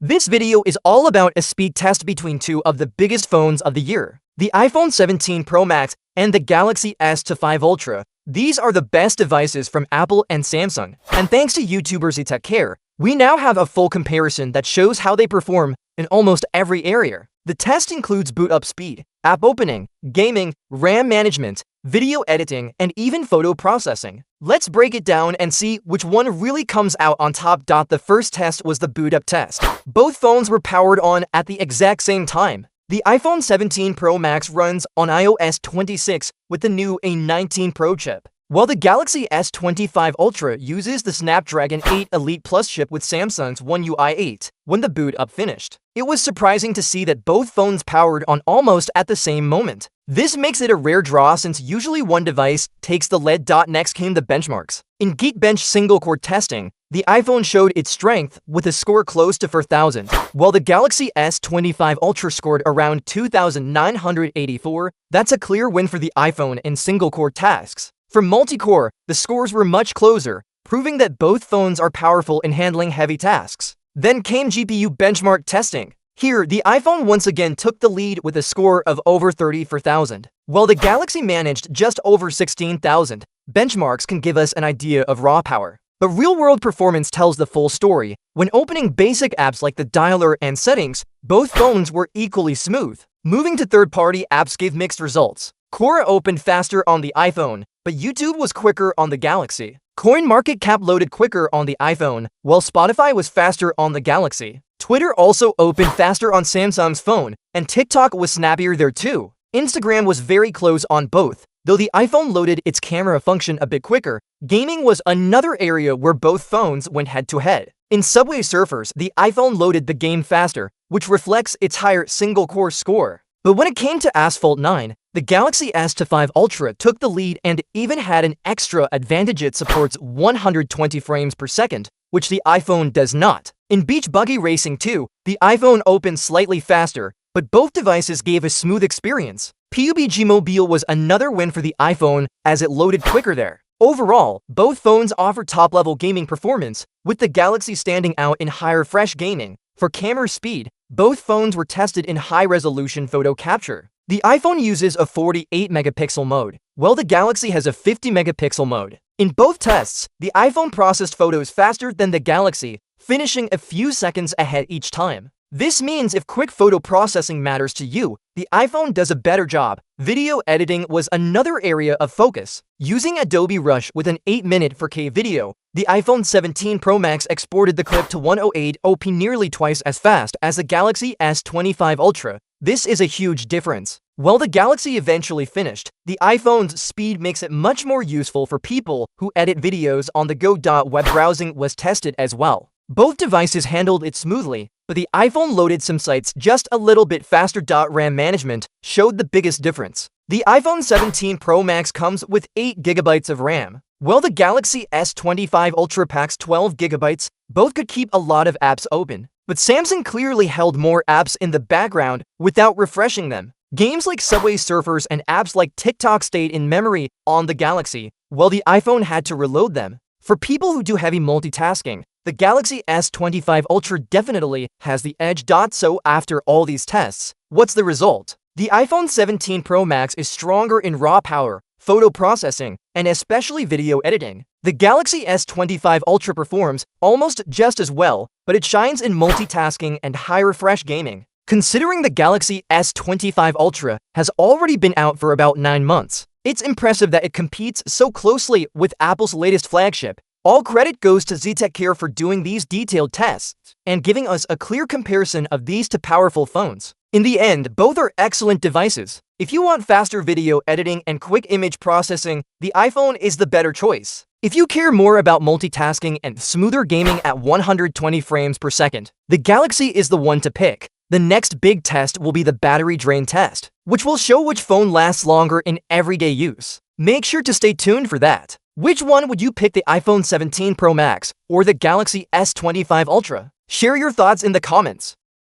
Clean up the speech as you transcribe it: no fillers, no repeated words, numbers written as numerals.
This video is all about a speed test between two of the biggest phones of the year, the iPhone 17 Pro Max and the Galaxy S25 Ultra. These are the best devices from Apple and Samsung, and thanks to YouTuber Xeetechcare, we now have a full comparison that shows how they perform in almost every area. The test includes boot up speed, app opening, gaming, RAM management, video editing, and even photo processing. Let's break it down and see which one really comes out on top. The first test was the boot up test. Both phones were powered on at the exact same time. The iPhone 17 Pro Max runs on iOS 26 with the new A19 Pro chip, while the Galaxy S25 Ultra uses the Snapdragon 8 Elite Plus chip with Samsung's One UI 8. When the boot up finished, it was surprising to see that both phones powered on almost at the same moment. This makes it a rare draw since usually one device takes the lead. Next came the benchmarks. In Geekbench single-core testing, the iPhone showed its strength with a score close to 4,000, while the Galaxy S25 Ultra scored around 2,984. That's a clear win for the iPhone in single-core tasks. For multi-core, the scores were much closer, proving that both phones are powerful in handling heavy tasks. Then came GPU benchmark testing. Here, the iPhone once again took the lead with a score of over 34,000, while the Galaxy managed just over 16,000. Benchmarks can give us an idea of raw power, but real-world performance tells the full story. When opening basic apps like the dialer and settings, both phones were equally smooth. Moving to third-party apps gave mixed results. Quora opened faster on the iPhone, but YouTube was quicker on the Galaxy. CoinMarketCap loaded quicker on the iPhone, while Spotify was faster on the Galaxy. Twitter also opened faster on Samsung's phone, and TikTok was snappier there too. Instagram was very close on both, though the iPhone loaded its camera function a bit quicker. Gaming was another area where both phones went head-to-head. In Subway Surfers, the iPhone loaded the game faster, which reflects its higher single-core score. But when it came to Asphalt 9, the Galaxy S25 Ultra took the lead and even had an extra advantage. It supports 120 frames per second, which the iPhone does not. In Beach Buggy Racing 2, the iPhone opened slightly faster, but both devices gave a smooth experience. PUBG Mobile was another win for the iPhone as it loaded quicker there. Overall, both phones offer top-level gaming performance, with the Galaxy standing out in higher refresh gaming. For camera speed, both phones were tested in high-resolution photo capture. The iPhone uses a 48-megapixel mode, while the Galaxy has a 50-megapixel mode. In both tests, the iPhone processed photos faster than the Galaxy, finishing a few seconds ahead each time. This means if quick photo processing matters to you, the iPhone does a better job. Video editing was another area of focus. Using Adobe Rush with an 8-minute 4K video, the iPhone 17 Pro Max exported the clip to 108p nearly twice as fast as the Galaxy S25 Ultra. This is a huge difference. While the Galaxy eventually finished, the iPhone's speed makes it much more useful for people who edit videos on the go. Web browsing was tested as well. Both devices handled it smoothly, but the iPhone loaded some sites just a little bit faster. RAM management showed the biggest difference. The iPhone 17 Pro Max comes with 8 GB of RAM, while the Galaxy S25 Ultra packs 12 GB. Both could keep a lot of apps open, but Samsung clearly held more apps in the background without refreshing them. Games like Subway Surfers and apps like TikTok stayed in memory on the Galaxy, while the iPhone had to reload them. For people who do heavy multitasking, the Galaxy S25 Ultra definitely has the edge. So after all these tests, what's the result? The iPhone 17 Pro Max is stronger in raw power, photo processing, and especially video editing. The Galaxy S25 Ultra performs almost just as well, but it shines in multitasking and high-refresh gaming. Considering the Galaxy S25 Ultra has already been out for about 9 months, it's impressive that it competes so closely with Apple's latest flagship. All credit goes to Xeetechcare for doing these detailed tests and giving us a clear comparison of these two powerful phones. In the end, both are excellent devices. If you want faster video editing and quick image processing, the iPhone is the better choice. If you care more about multitasking and smoother gaming at 120 frames per second, the Galaxy is the one to pick. The next big test will be the battery drain test, which will show which phone lasts longer in everyday use. Make sure to stay tuned for that. Which one would you pick, the iPhone 17 Pro Max or the Galaxy S25 Ultra? Share your thoughts in the comments.